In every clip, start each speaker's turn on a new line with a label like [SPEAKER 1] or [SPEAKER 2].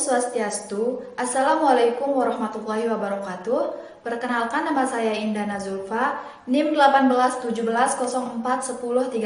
[SPEAKER 1] Swastiastu. Assalamualaikum warahmatullahi wabarakatuh. Perkenalkan, nama saya Indana Zulfa, NIM 1817041031,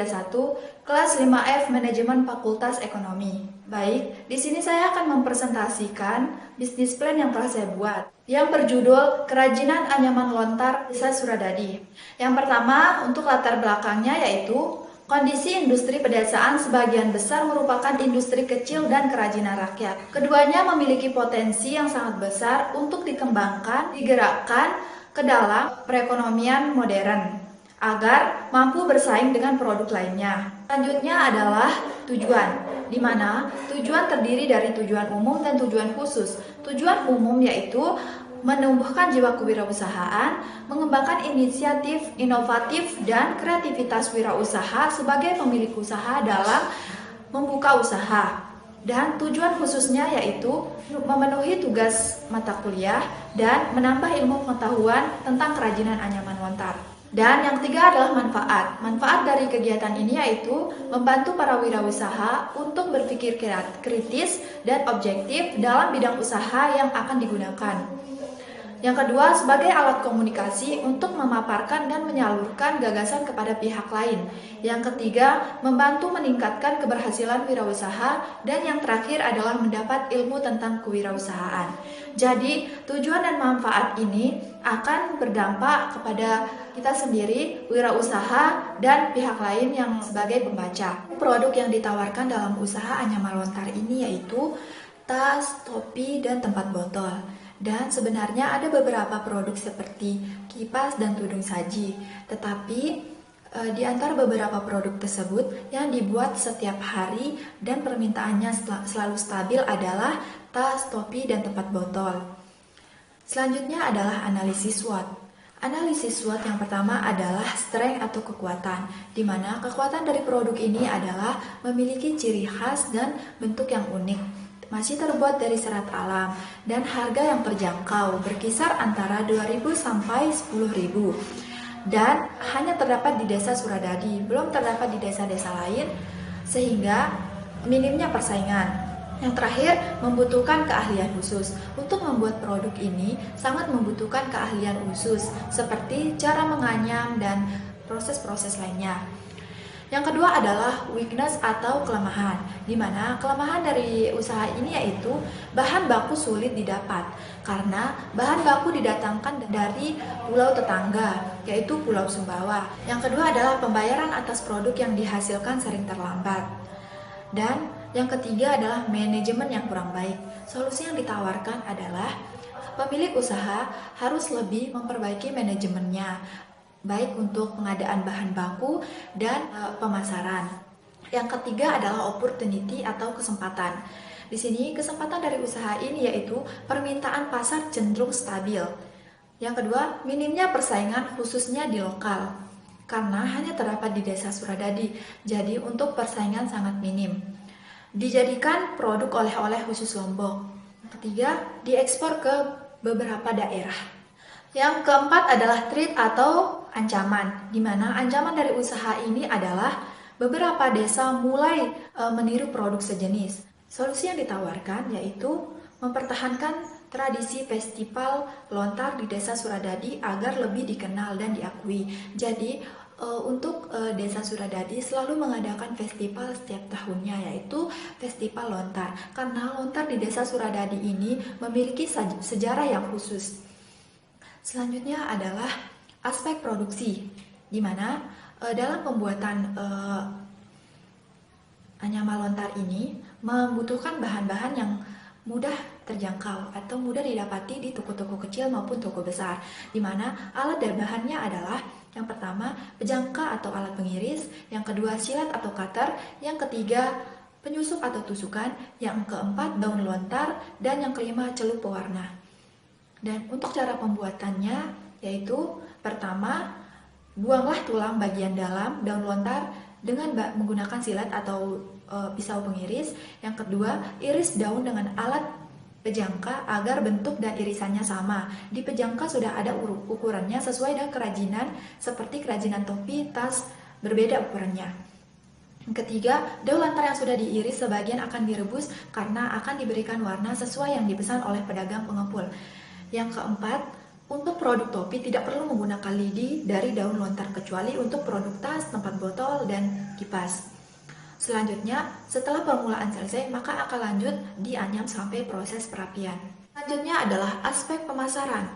[SPEAKER 1] kelas 5F Manajemen Fakultas Ekonomi. Baik, di sini saya akan mempresentasikan bisnis plan yang telah saya buat, yang berjudul Kerajinan Anyaman Lontar Desa Suradadi. Yang pertama, untuk latar belakangnya yaitu kondisi industri pedesaan sebagian besar merupakan industri kecil dan kerajinan rakyat. Keduanya memiliki potensi yang sangat besar untuk dikembangkan, digerakkan ke dalam perekonomian modern agar mampu bersaing dengan produk lainnya. Selanjutnya adalah tujuan, di mana tujuan terdiri dari tujuan umum dan tujuan khusus. Tujuan umum yaitu menumbuhkan jiwa kewirausahaan, mengembangkan inisiatif, inovatif, dan kreativitas wirausaha sebagai pemilik usaha dalam membuka usaha. Dan tujuan khususnya yaitu memenuhi tugas mata kuliah dan menambah ilmu pengetahuan tentang kerajinan anyaman lontar. Dan yang ketiga adalah manfaat. Manfaat dari kegiatan ini yaitu membantu para wirausaha untuk berpikir kritis dan objektif dalam bidang usaha yang akan digunakan. Yang kedua, sebagai alat komunikasi untuk memaparkan dan menyalurkan gagasan kepada pihak lain. Yang ketiga, membantu meningkatkan keberhasilan wirausaha. Dan yang terakhir adalah mendapat ilmu tentang kewirausahaan. Jadi, tujuan dan manfaat ini akan berdampak kepada kita sendiri, wirausaha, dan pihak lain yang sebagai pembaca. Produk yang ditawarkan dalam usaha anyaman lontar ini yaitu tas, topi, dan tempat botol. Dan sebenarnya ada beberapa produk seperti kipas dan tudung saji. Tetapi di antara beberapa produk tersebut yang dibuat setiap hari dan permintaannya selalu stabil adalah tas, topi, dan tempat botol. Selanjutnya adalah analisis SWOT. Analisis SWOT yang pertama adalah strength atau kekuatan, di mana kekuatan dari produk ini adalah memiliki ciri khas dan bentuk yang unik. Masih terbuat dari serat alam dan harga yang terjangkau berkisar antara 2.000 sampai 10.000 dan hanya terdapat di desa Suradadi, belum terdapat di desa-desa lain sehingga minimnya persaingan. Yang terakhir, membutuhkan keahlian khusus. Untuk membuat produk ini sangat membutuhkan keahlian khusus seperti cara menganyam dan proses-proses lainnya. Yang kedua adalah weakness atau kelemahan, di mana kelemahan dari usaha ini yaitu bahan baku sulit didapat karena bahan baku didatangkan dari pulau tetangga, yaitu Pulau Sumbawa. Yang kedua adalah pembayaran atas produk yang dihasilkan sering terlambat. Dan yang ketiga adalah manajemen yang kurang baik. Solusi yang ditawarkan adalah pemilik usaha harus lebih memperbaiki manajemennya, baik untuk pengadaan bahan baku dan pemasaran. Yang ketiga adalah opportunity atau kesempatan. Di sini kesempatan dari usaha ini yaitu permintaan pasar cenderung stabil. Yang kedua, minimnya persaingan khususnya di lokal karena hanya terdapat di desa Suradadi. Jadi untuk persaingan sangat minim. Dijadikan produk oleh-oleh khusus Lombok. Yang ketiga, diekspor ke beberapa daerah. Yang keempat adalah threat atau ancaman, di mana ancaman dari usaha ini adalah beberapa desa mulai meniru produk sejenis. Solusi yang ditawarkan yaitu mempertahankan tradisi festival lontar di desa Suradadi agar lebih dikenal dan diakui. Jadi untuk desa Suradadi selalu mengadakan festival setiap tahunnya yaitu festival lontar. Karena lontar di desa Suradadi ini memiliki sejarah yang khusus. Selanjutnya adalah aspek produksi, di mana dalam pembuatan anyaman lontar ini membutuhkan bahan-bahan yang mudah terjangkau atau mudah didapati di toko-toko kecil maupun toko besar, di mana alat dan bahannya adalah yang pertama pejangka atau alat pengiris, yang kedua silet atau cutter, yang ketiga penyusup atau tusukan, yang keempat daun lontar, dan yang kelima celup pewarna. Dan untuk cara pembuatannya yaitu pertama, buanglah tulang bagian dalam daun lontar dengan menggunakan silet atau pisau pengiris. Yang kedua, iris daun dengan alat pejangka agar bentuk dan irisannya sama. Di pejangka sudah ada ukurannya sesuai dengan kerajinan, seperti kerajinan topi, tas, berbeda ukurannya. Yang ketiga, daun lontar yang sudah diiris sebagian akan direbus karena akan diberikan warna sesuai yang dipesan oleh pedagang pengepul. Yang keempat, untuk produk topi tidak perlu menggunakan lidi dari daun lontar kecuali untuk produk tas, tempat botol, dan kipas. Selanjutnya, setelah permulaan selesai, maka akan lanjut dianyam sampai proses perapian. Selanjutnya adalah aspek pemasaran.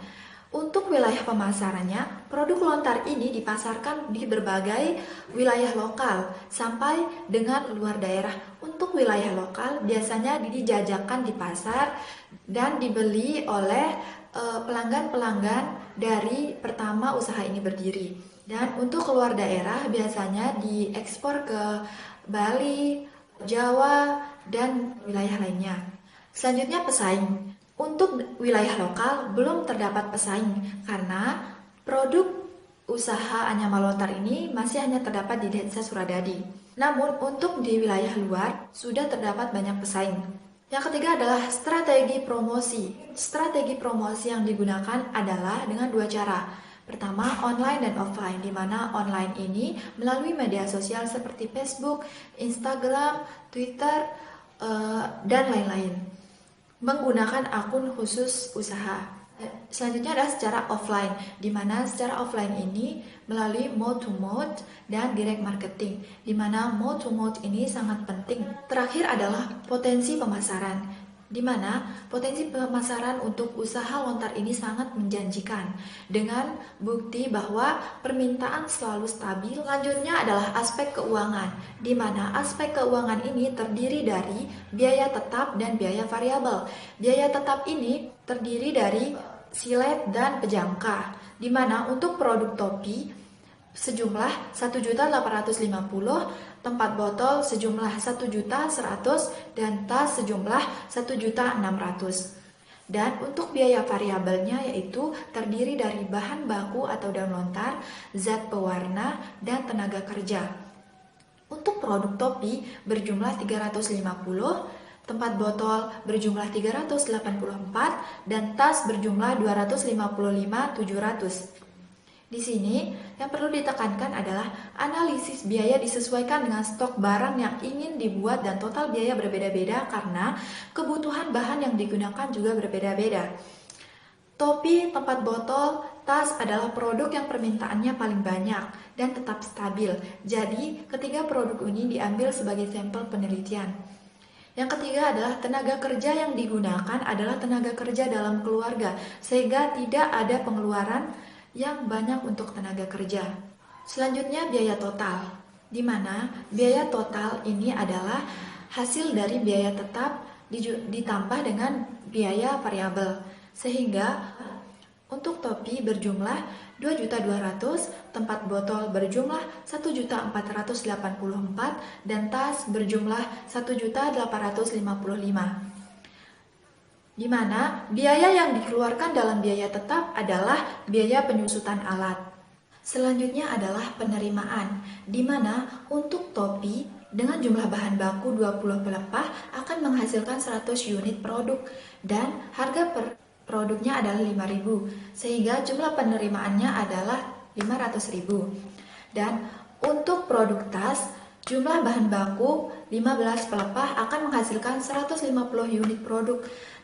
[SPEAKER 1] Untuk wilayah pemasarannya, produk lontar ini dipasarkan di berbagai wilayah lokal sampai dengan luar daerah. Untuk wilayah lokal biasanya dijajakan di pasar dan dibeli oleh pelanggan-pelanggan dari pertama usaha ini berdiri. Dan untuk keluar daerah biasanya diekspor ke Bali, Jawa, dan wilayah lainnya. Selanjutnya pesaing. Untuk wilayah lokal belum terdapat pesaing karena produk usaha anyaman lontar ini masih hanya terdapat di Desa Suradadi. Namun untuk di wilayah luar sudah terdapat banyak pesaing. Yang ketiga adalah strategi promosi. Strategi promosi yang digunakan adalah dengan dua cara. Pertama, online dan offline, di mana online ini melalui media sosial seperti Facebook, Instagram, Twitter, dan lain-lain, menggunakan akun khusus usaha. Selanjutnya adalah secara offline, di mana secara offline ini melalui mode to mode dan direct marketing, di mana mode to mode ini sangat penting. Terakhir adalah potensi pemasaran, di mana potensi pemasaran untuk usaha lontar ini sangat menjanjikan dengan bukti bahwa permintaan selalu stabil. Selanjutnya adalah aspek keuangan, di mana aspek keuangan ini terdiri dari biaya tetap dan biaya variabel. Biaya tetap ini terdiri dari silet dan pejangka, di mana untuk produk topi sejumlah 1.850.000, tempat botol sejumlah 1.100.000, dan tas sejumlah 1.600.000. Dan untuk biaya variabelnya yaitu terdiri dari bahan baku atau daun lontar, zat pewarna, dan tenaga kerja. Untuk produk topi berjumlah 350, tempat botol berjumlah 384, dan tas berjumlah 255.700. Di sini, yang perlu ditekankan adalah analisis biaya disesuaikan dengan stok barang yang ingin dibuat dan total biaya berbeda-beda karena kebutuhan bahan yang digunakan juga berbeda-beda. Topi, tempat botol, tas adalah produk yang permintaannya paling banyak dan tetap stabil. Jadi, ketiga produk ini diambil sebagai sampel penelitian. Yang ketiga adalah tenaga kerja yang digunakan adalah tenaga kerja dalam keluarga, sehingga tidak ada pengeluaran yang banyak untuk tenaga kerja. Selanjutnya biaya total, di mana biaya total ini adalah hasil dari biaya tetap ditambah dengan biaya variabel, sehingga untuk topi berjumlah 2.200.000, tempat botol berjumlah 1.484.000, dan tas berjumlah 1.855.000. Di mana biaya yang dikeluarkan dalam biaya tetap adalah biaya penyusutan alat. Selanjutnya adalah penerimaan, di mana untuk topi dengan jumlah bahan baku 20 pelepah akan menghasilkan 100 unit produk dan harga per produknya adalah 5.000, sehingga jumlah penerimaannya adalah 500.000. Dan untuk produk tas, jumlah bahan baku 15 pelepah akan menghasilkan 150 unit produk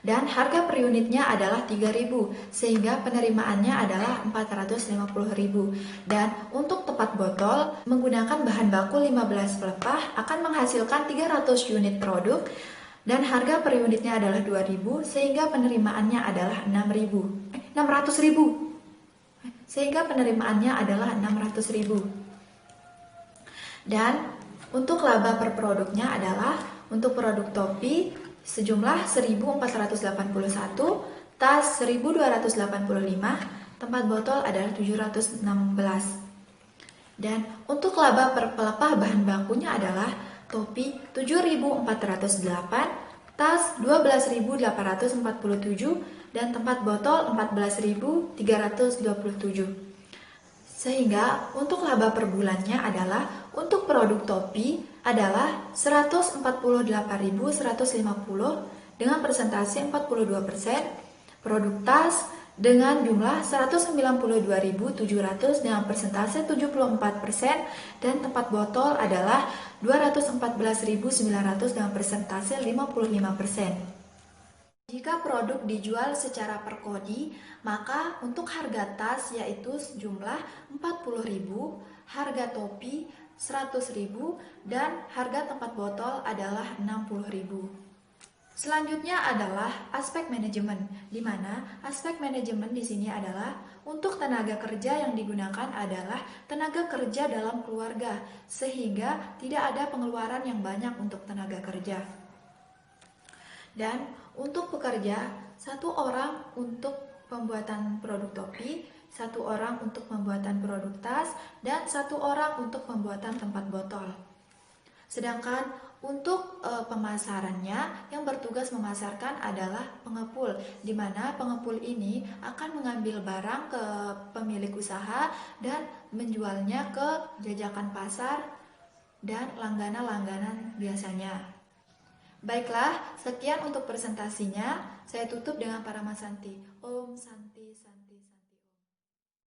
[SPEAKER 1] dan harga per unitnya adalah 3.000, sehingga penerimaannya adalah 450.000. Dan untuk tempat botol menggunakan bahan baku 15 pelepah akan menghasilkan 300 unit produk dan harga per unitnya adalah 2.000, sehingga penerimaannya adalah 600.000. Sehingga penerimaannya adalah 600.000. Dan untuk laba per produknya adalah untuk produk topi sejumlah 1.481, tas 1.285, tempat botol adalah 716. Dan untuk laba per pelepah bahan bakunya adalah topi 7.408, tas 12.847, dan tempat botol 14.327. Sehingga untuk laba per bulannya adalah untuk produk topi adalah 148.150 dengan persentase 42%, produk tas dengan jumlah 192.700 dengan persentase 74% dan tempat botol adalah 214.900 dengan persentase 55%. Jika produk dijual secara per kodi, maka untuk harga tas yaitu sejumlah 40.000, harga topi 100.000 dan harga tempat botol adalah 60.000. Selanjutnya adalah aspek manajemen, di mana aspek manajemen di sini adalah untuk tenaga kerja yang digunakan adalah tenaga kerja dalam keluarga, sehingga tidak ada pengeluaran yang banyak untuk tenaga kerja. Dan untuk pekerja, satu orang untuk pembuatan produk topi, satu orang untuk pembuatan produk tas, dan satu orang untuk pembuatan tempat botol. Sedangkan untuk pemasarannya yang bertugas memasarkan adalah pengepul, di mana pengepul ini akan mengambil barang ke pemilik usaha dan menjualnya ke jajakan pasar dan langganan-langganan biasanya. Baiklah, sekian untuk presentasinya. Saya tutup dengan Paramasanti. Om Santi Santi Santi.